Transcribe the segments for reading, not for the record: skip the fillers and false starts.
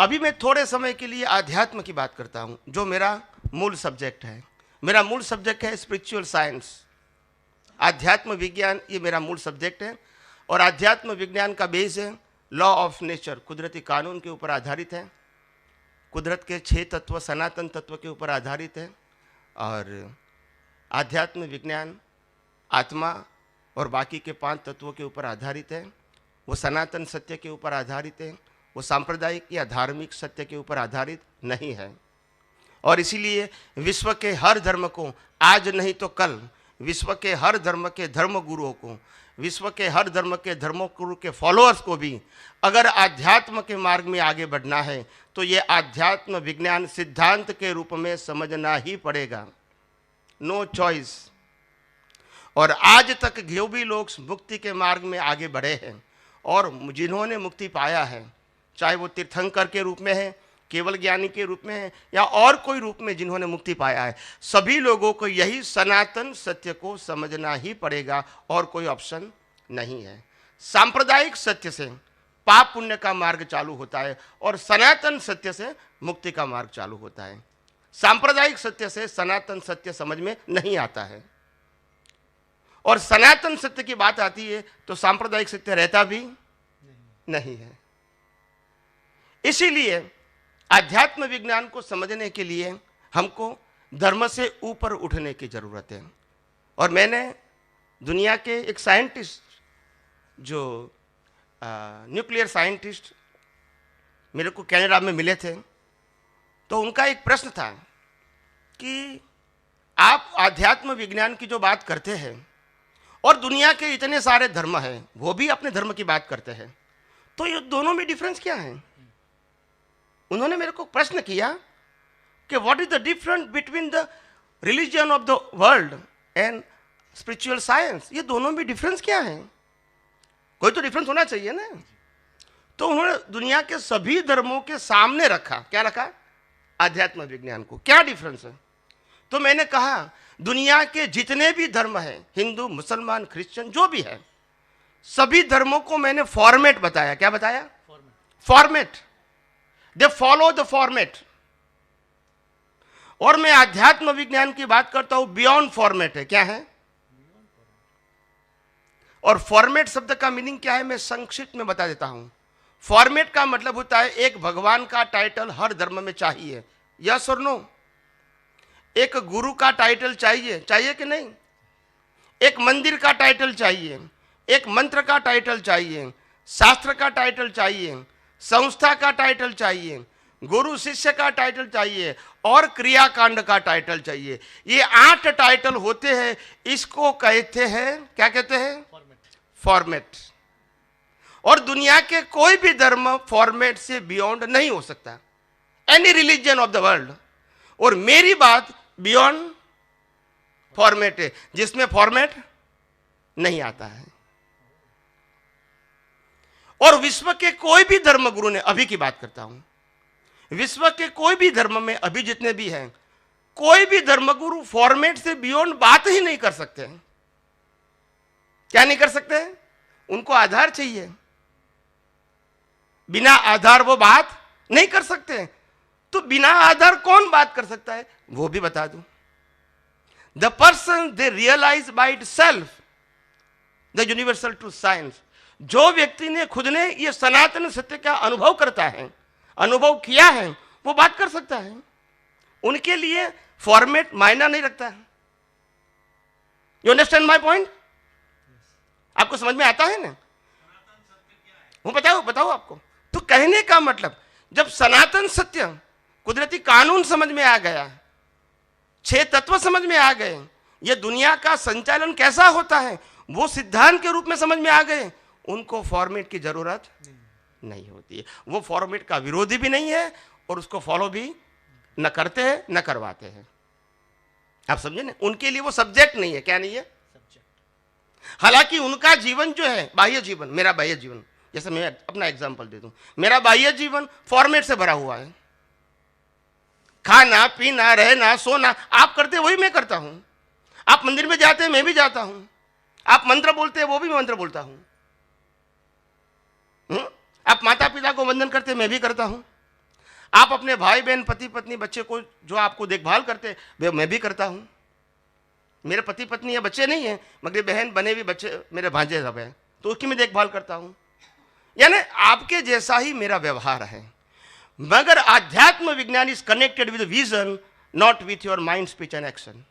अभी मैं थोड़े समय के लिए आध्यात्म की बात करता हूं, जो मेरा मूल सब्जेक्ट है। मेरा मूल सब्जेक्ट है स्पिरिचुअल साइंस, आध्यात्म विज्ञान, ये मेरा मूल सब्जेक्ट है। और आध्यात्म विज्ञान का बेस है लॉ ऑफ नेचर, कुदरती कानून के ऊपर आधारित है, कुदरत के 6 तत्व, सनातन तत्व के ऊपर आधारित है। और आध्यात्म विज्ञान आत्मा और बाकी के 5 तत्वों के ऊपर आधारित है। वो सनातन सत्य के ऊपर आधारित है, वो सांप्रदायिक या धार्मिक सत्य के ऊपर आधारित नहीं है। और इसीलिए विश्व के हर धर्म को, आज नहीं तो कल, विश्व के हर धर्म के धर्म गुरुओं को, विश्व के हर धर्म के धर्म गुरु के फॉलोअर्स को भी अगर आध्यात्म के मार्ग में आगे बढ़ना है तो ये आध्यात्म विज्ञान सिद्धांत के रूप में समझना ही पड़ेगा, नो चॉइस। और आज तक जो भी लोग मुक्ति के मार्ग में आगे बढ़े हैं और जिन्होंने मुक्ति पाया है, चाहे वो तीर्थंकर के रूप में है, केवल ज्ञानी के रूप में है, या और कोई रूप में जिन्होंने मुक्ति पाया है, सभी लोगों को यही सनातन सत्य को समझना ही पड़ेगा और कोई ऑप्शन नहीं है। सांप्रदायिक सत्य से पाप पुण्य का मार्ग चालू होता है और सनातन सत्य से मुक्ति का मार्ग चालू होता है। सांप्रदायिक सत्य से सनातन सत्य समझ में नहीं आता है, और सनातन सत्य की बात आती है तो सांप्रदायिक सत्य रहता भी नहीं है। इसीलिए आध्यात्म विज्ञान को समझने के लिए हमको धर्म से ऊपर उठने की जरूरत है। और मैंने दुनिया के एक साइंटिस्ट, जो न्यूक्लियर साइंटिस्ट मेरे को कनाडा में मिले थे, तो उनका एक प्रश्न था कि आप आध्यात्म विज्ञान की जो बात करते हैं और दुनिया के इतने सारे धर्म हैं, वो भी अपने धर्म की बात करते हैं, तो ये दोनों में डिफरेंस क्या है? उन्होंने मेरे को प्रश्न किया कि what is the difference between the religion of the world and spiritual science. ये दोनों में डिफरेंस क्या है? कोई तो डिफरेंस होना चाहिए ना। तो उन्होंने दुनिया के सभी धर्मों के सामने रखा, क्या रखा? आध्यात्म विज्ञान को। क्या डिफरेंस है? तो मैंने कहा दुनिया के जितने भी धर्म हैं, हिंदू, मुसलमान, क्रिश्चियन, जो भी है, सभी धर्मों को मैंने फॉर्मेट बताया। क्या बताया? Format. They follow the format. और मैं आध्यात्म विज्ञान की बात करता हूं, बियॉन्ड फॉर्मेट है। क्या है? और फॉर्मेट शब्द का मीनिंग क्या है मैं संक्षिप्त में बता देता हूं। फॉर्मेट का मतलब होता है एक भगवान का टाइटल हर धर्म में चाहिए, यस और नो। एक गुरु का टाइटल चाहिए, चाहिए कि नहीं? एक मंदिर का टाइटल चाहिए, एक मंत्र का टाइटल चाहिए, शास्त्र का टाइटल चाहिए, संस्था का टाइटल चाहिए, गुरु शिष्य का टाइटल चाहिए और क्रियाकांड का टाइटल चाहिए। ये 8 टाइटल होते हैं। इसको कहते हैं, क्या कहते हैं? फॉर्मेट। और दुनिया के कोई भी धर्म फॉर्मेट से बियॉन्ड नहीं हो सकता, any religion of the world. और मेरी बात बियॉन्ड फॉर्मेट है, जिसमें फॉर्मेट नहीं आता है। और विश्व के कोई भी धर्मगुरु ने, अभी की बात करता हूं, विश्व के कोई भी धर्म में अभी जितने भी हैं, कोई भी धर्मगुरु फॉर्मेट से बियॉन्ड बात ही नहीं कर सकते हैं। क्या नहीं कर सकते? उनको आधार चाहिए, बिना आधार वो बात नहीं कर सकते। तो बिना आधार कौन बात कर सकता है वो भी बता दूं। The person they realise by itself the universal true science. जो व्यक्ति ने खुद ने ये सनातन सत्य का अनुभव करता है, अनुभव किया है, वो बात कर सकता है। उनके लिए फॉर्मेट मायना नहीं रखता है। You understand my point? आपको समझ में आता है ना? वो बताओ आपको। तो कहने का मतलब, जब सनातन सत्य, कुदरती कानून समझ में आ गया, 6 तत्व समझ में आ गए, ये दुनिया का संचालन कैसा होता है वो सिद्धांत के रूप में समझ में आ गए, उनको फॉर्मेट की जरूरत नहीं होती है। वो फॉर्मेट का विरोधी भी नहीं है और उसको फॉलो भी न करते हैं न करवाते हैं। आप समझे ना? उनके लिए वो सब्जेक्ट नहीं है। क्या नहीं है? सब्जेक्ट। हालांकि उनका जीवन जो है, बाह्य जीवन, मेरा बाह्य जीवन, जैसे मैं अपना एग्जांपल दे दूं, मेरा बाह्य जीवन फॉर्मेट से भरा हुआ है। खाना पीना, रहना, सोना आप करते वही मैं करता हूं। आप मंदिर में जाते हैं, मैं भी जाता हूं। आप मंत्र बोलते हैं, वो भी मैं मंत्र बोलता हूं। आप माता पिता को वंदन करते हैं, मैं भी करता हूं। आप अपने भाई बहन, पति पत्नी, बच्चे को जो आपको देखभाल करते वे मैं भी करता हूं। मेरे पति पत्नी या बच्चे नहीं है, मगर बहन बने भी बच्चे मेरे भांजे सब हैं, तो उसकी मैं देखभाल करता हूं। यानी आपके जैसा ही मेरा व्यवहार है। मगर आध्यात्म विज्ञान is connected with vision, not with your mind, speech and action.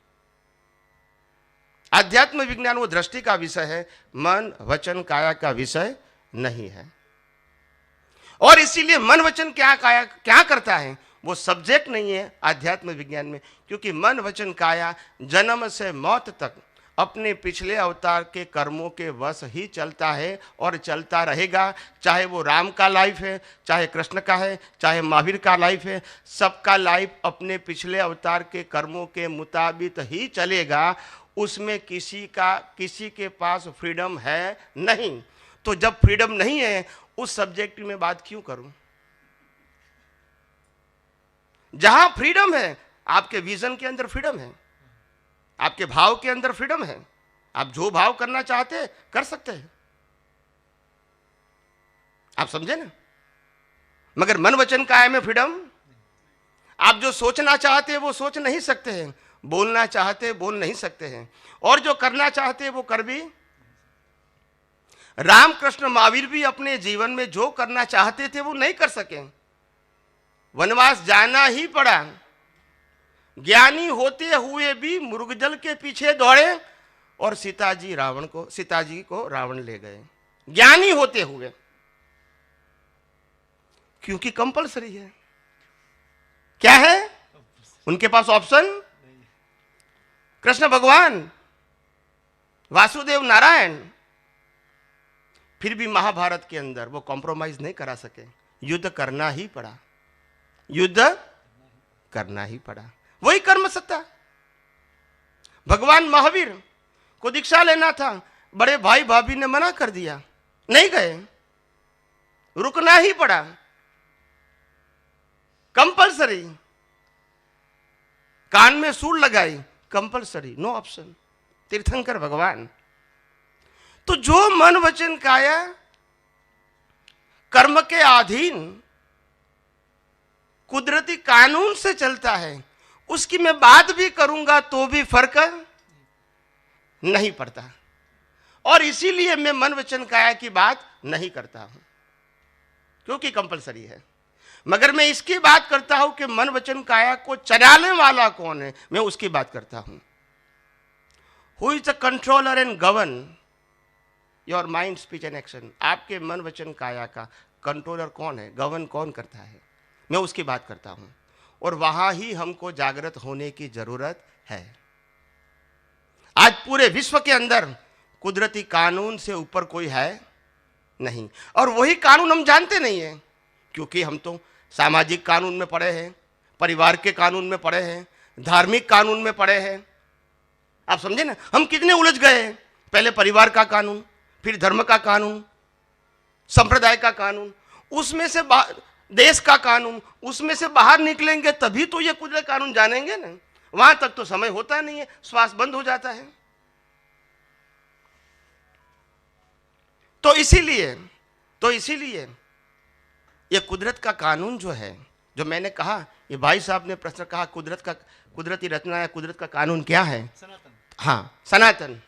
आध्यात्म विज्ञान वो दृष्टि का विषय है, मन वचन काया का विषय नहीं है। और इसीलिए मन वचन क्या काया क्या करता है, वो सब्जेक्ट नहीं है आध्यात्म विज्ञान में। क्योंकि मन वचन काया जन्म से मौत तक अपने पिछले अवतार के कर्मों के वश ही चलता है और चलता रहेगा। चाहे वो राम का लाइफ है, चाहे कृष्ण का है, चाहे महावीर का लाइफ है, सबका लाइफ अपने पिछले अवतार के कर्मों के मुताबिक ही चलेगा। उसमें किसी के पास फ्रीडम है नहीं। तो जब फ्रीडम नहीं है, उस सब्जेक्ट में बात क्यों करूं? जहां फ्रीडम है, आपके विजन के अंदर फ्रीडम है, आपके भाव के अंदर फ्रीडम है। आप जो भाव करना चाहते हैं कर सकते हैं, आप समझे ना। मगर मन वचन काया में फ्रीडम, आप जो सोचना चाहते हैं वो सोच नहीं सकते हैं, बोलना चाहते हैं बोल नहीं सकते हैं, और जो करना चाहते हैं वो कर भी। रामकृष्ण महावीर भी अपने जीवन में जो करना चाहते थे वो नहीं कर सके, वनवास जाना ही पड़ा। ज्ञानी होते हुए भी मृगजल के पीछे दौड़े और सीता जी को रावण ले गए, ज्ञानी होते हुए, क्योंकि कंपलसरी है। क्या है उनके पास ऑप्शन? कृष्ण भगवान, वासुदेव नारायण, फिर भी महाभारत के अंदर वो कॉम्प्रोमाइज नहीं करा सके, युद्ध करना ही पड़ा, युद्ध करना ही पड़ा। वही कर्म सत्ता। भगवान महावीर को दीक्षा लेना था, बड़े भाई भाभी ने मना कर दिया, नहीं गए, रुकना ही पड़ा, कंपलसरी। कान में सूल लगाई, कंपलसरी, नो ऑप्शन। तीर्थंकर भगवान। तो जो मन वचन काया कर्म के अधीन कुदरती कानून से चलता है, उसकी मैं बात भी करूंगा तो भी फर्क नहीं पड़ता। और इसीलिए मैं मन वचन काया की बात नहीं करता हूं, क्योंकि कंपलसरी है। मगर मैं इसकी बात करता हूं कि मन वचन काया को चलाने वाला कौन है, मैं उसकी बात करता हूं। Who is the controller and govern your mind, speech and action. आपके मन वचन काया का कंट्रोलर कौन है, गवर्न कौन करता है, मैं उसकी बात करता हूं। और वहां ही हमको जागृत होने की जरूरत है। आज पूरे विश्व के अंदर कुदरती कानून से ऊपर कोई है नहीं, और वही कानून हम जानते नहीं हैं, क्योंकि हम तो सामाजिक कानून में पढ़े हैं, परिवार के कानून में पढ़े हैं, धार्मिक कानून में पढ़े हैं। आप समझे ना, हम कितने उलझ गए हैं। पहले परिवार का कानून, फिर धर्म का कानून, संप्रदाय का कानून, उसमें से देश का कानून, उसमें से बाहर निकलेंगे तभी तो ये कुदरती कानून जानेंगे ना। वहां तक तो समय होता नहीं है, श्वास बंद हो जाता है। तो इसीलिए ये कुदरत का कानून जो है, जो मैंने कहा, ये भाई साहब ने प्रश्न कहा कुदरती रचना या कुदरत का कानून क्या है? सनातन। हाँ, सनातन।